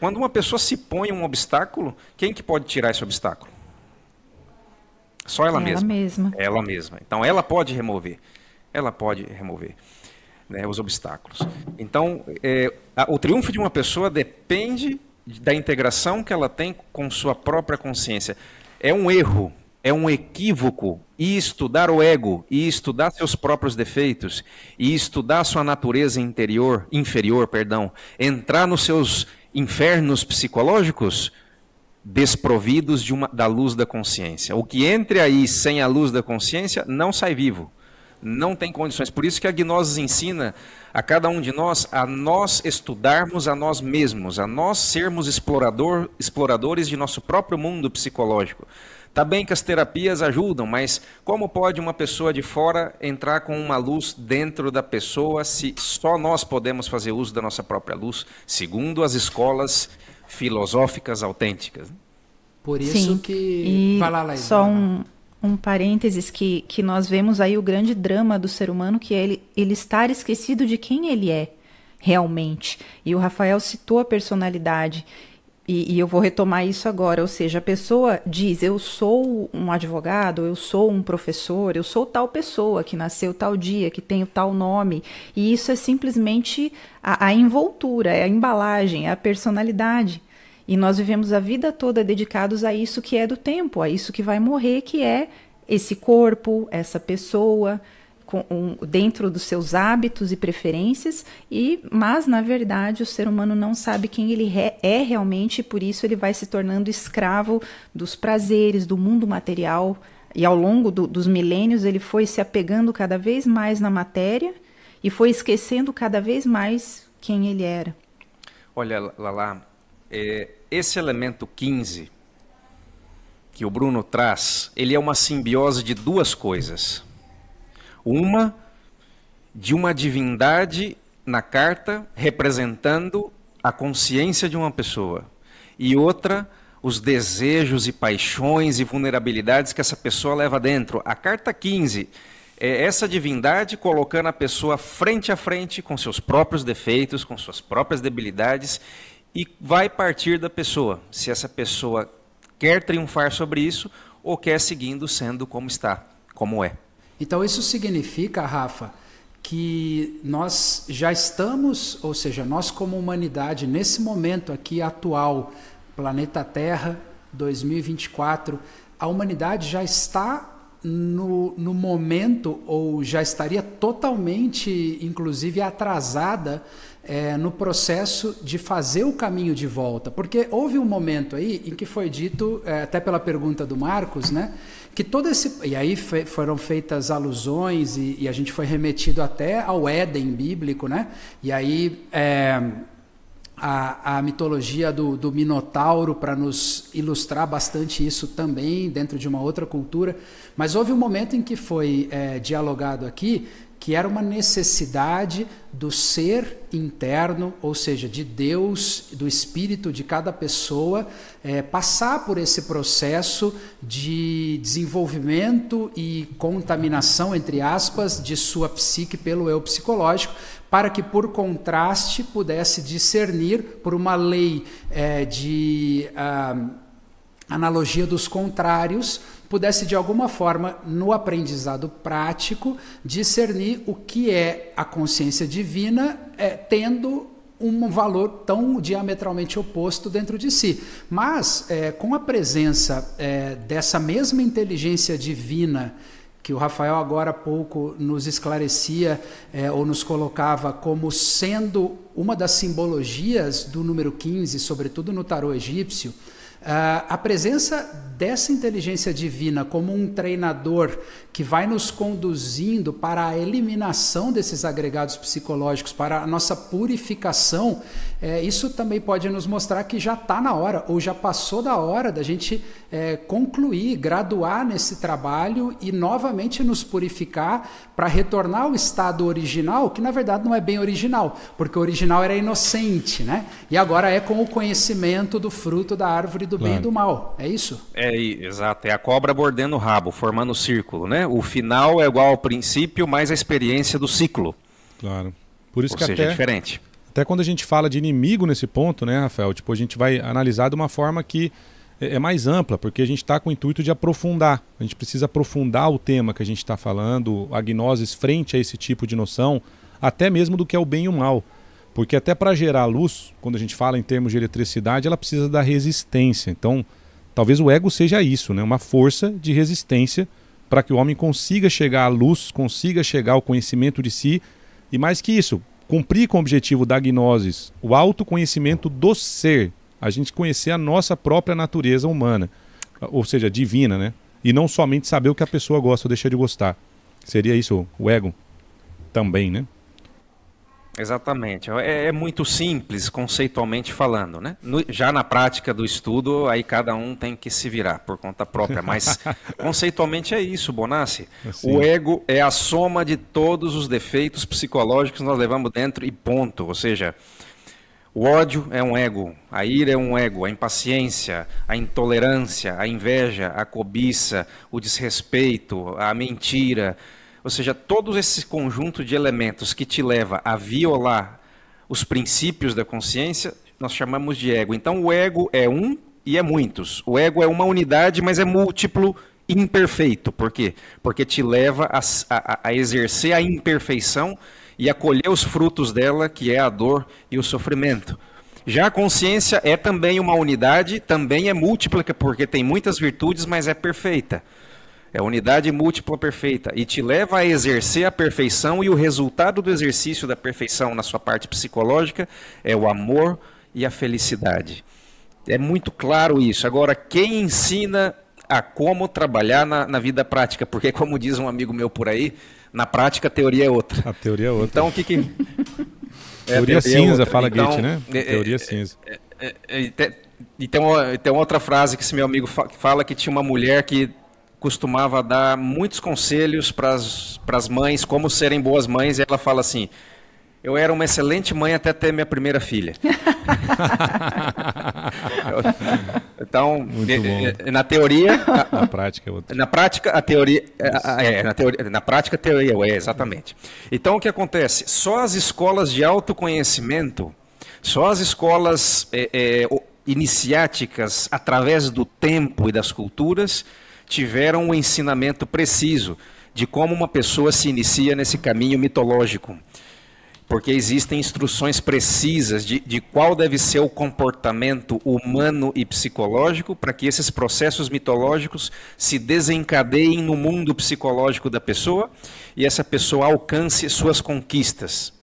Quando uma pessoa se põe um obstáculo, quem que pode tirar esse obstáculo? Só ela Ela mesma. mesma. Ela mesma. Então ela pode remover. Ela pode remover, né, os obstáculos. Então, o triunfo de uma pessoa depende da integração que ela tem com sua própria consciência. É um erro, é um equívoco e estudar o ego, e estudar seus próprios defeitos, e estudar sua natureza inferior, entrar nos seus infernos psicológicos desprovidos da luz da consciência. O que entre aí sem a luz da consciência não sai vivo. Não tem condições. Por isso que a Gnosis ensina a cada um de nós a nós estudarmos a nós mesmos, a nós sermos exploradores de nosso próprio mundo psicológico. Tá bem que as terapias ajudam, mas como pode uma pessoa de fora entrar com uma luz dentro da pessoa se só nós podemos fazer uso da nossa própria luz, segundo as escolas filosóficas autênticas? Por isso Sim. que... E Vai lá, Laís. só um parênteses que nós vemos aí o grande drama do ser humano, que é ele estar esquecido de quem ele é realmente. E o Rafael citou a personalidade. E eu vou retomar isso agora, ou seja, a pessoa diz, eu sou um advogado, eu sou um professor, eu sou tal pessoa que nasceu tal dia, que tem tal nome, e isso é simplesmente a envoltura, é a embalagem, é a personalidade. E nós vivemos a vida toda dedicados a isso que é do tempo, a isso que vai morrer, que é esse corpo, essa pessoa, dentro dos seus hábitos e preferências, mas na verdade o ser humano não sabe quem ele é realmente, e por isso ele vai se tornando escravo dos prazeres, do mundo material, e ao longo dos milênios ele foi se apegando cada vez mais na matéria e foi esquecendo cada vez mais quem ele era. Olha, Lala, esse elemento 15 que o Bruno traz, ele é uma simbiose de duas coisas. Uma, de uma divindade na carta representando a consciência de uma pessoa. E outra, os desejos e paixões e vulnerabilidades que essa pessoa leva dentro. A carta 15 é essa divindade colocando a pessoa frente a frente com seus próprios defeitos, com suas próprias debilidades, e vai partir da pessoa. Se essa pessoa quer triunfar sobre isso ou quer seguindo sendo como está, como é. Então isso significa, Rafa, que nós já estamos, ou seja, nós como humanidade, nesse momento aqui atual, planeta Terra, 2024, a humanidade já está no momento, ou já estaria totalmente, inclusive, atrasada no processo de fazer o caminho de volta. Porque houve um momento aí em que foi dito, até pela pergunta do Marcos, né, que todo esse... E aí foram feitas alusões e a gente foi remetido até ao Éden bíblico, né? E aí a mitologia do Minotauro para nos ilustrar bastante isso também dentro de uma outra cultura. Mas houve um momento em que foi dialogado aqui que era uma necessidade do ser interno, ou seja, de Deus, do espírito de cada pessoa, passar por esse processo de desenvolvimento e contaminação, entre aspas, de sua psique pelo eu psicológico, para que, por contraste, pudesse discernir por uma lei de analogia dos contrários, pudesse de alguma forma, no aprendizado prático, discernir o que é a consciência divina, tendo um valor tão diametralmente oposto dentro de si. Mas, com a presença dessa mesma inteligência divina, que o Rafael agora há pouco nos esclarecia ou nos colocava como sendo uma das simbologias do número 15, sobretudo no tarô egípcio, a presença dessa inteligência divina como um treinador que vai nos conduzindo para a eliminação desses agregados psicológicos, para a nossa purificação, isso também pode nos mostrar que já está na hora, ou já passou da hora da gente concluir, graduar nesse trabalho e novamente nos purificar para retornar ao estado original, que na verdade não é bem original, porque o original era inocente, né? E agora é com o conhecimento do fruto da árvore do bem e do mal, é isso? Exato, é a cobra mordendo o rabo, formando o círculo, né? O final é igual ao princípio, mais a experiência do ciclo. Claro. Por isso Ou que seja, até, é diferente. Até quando a gente fala de inimigo nesse ponto, né, Rafael? Tipo, a gente vai analisar de uma forma que é mais ampla, porque a gente está com o intuito de aprofundar. A gente precisa aprofundar o tema que a gente está falando, a gnoses frente a esse tipo de noção, até mesmo do que é o bem e o mal. Porque até para gerar luz, quando a gente fala em termos de eletricidade, ela precisa da resistência. Então, talvez o ego seja isso, né? Uma força de resistência para que o homem consiga chegar à luz, consiga chegar ao conhecimento de si, e mais que isso, cumprir com o objetivo da gnosis, o autoconhecimento do ser, a gente conhecer a nossa própria natureza humana, ou seja, divina, né? E não somente saber o que a pessoa gosta ou deixa de gostar. Seria isso o ego também, né? Exatamente. É muito simples, conceitualmente falando, né? Já na prática do estudo, aí cada um tem que se virar por conta própria. Mas conceitualmente é isso, Bonassi. Assim. O ego é a soma de todos os defeitos psicológicos que nós levamos dentro e ponto. Ou seja, o ódio é um ego, a ira é um ego, a impaciência, a intolerância, a inveja, a cobiça, o desrespeito, a mentira. Ou seja, todo esse conjunto de elementos que te leva a violar os princípios da consciência, nós chamamos de ego. Então o ego é um e é muitos. O ego é uma unidade, mas é múltiplo e imperfeito. Por quê? Porque te leva a exercer a imperfeição e a colher os frutos dela, que é a dor e o sofrimento. Já a consciência é também uma unidade, também é múltipla, porque tem muitas virtudes, mas é perfeita. É unidade múltipla perfeita e te leva a exercer a perfeição, e o resultado do exercício da perfeição na sua parte psicológica é o amor e a felicidade. É muito claro isso. Agora, quem ensina a como trabalhar na vida prática? Porque, como diz um amigo meu por aí, na prática a teoria é outra. A teoria é outra. Então, o que... Teoria cinza, fala então, Goethe, né? Teoria cinza. E tem outra frase que esse meu amigo fala, que tinha uma mulher que costumava dar muitos conselhos para as mães, como serem boas mães, e ela fala assim: eu era uma excelente mãe até ter minha primeira filha. Então, na teoria... Na prática é outra. Na prática, a teoria... na prática, a teoria é, exatamente. Então, o que acontece? Só as escolas de autoconhecimento, só as escolas iniciáticas, através do tempo e das culturas, tiveram um ensinamento preciso de como uma pessoa se inicia nesse caminho mitológico. Porque existem instruções precisas de qual deve ser o comportamento humano e psicológico para que esses processos mitológicos se desencadeiem no mundo psicológico da pessoa e essa pessoa alcance suas conquistas.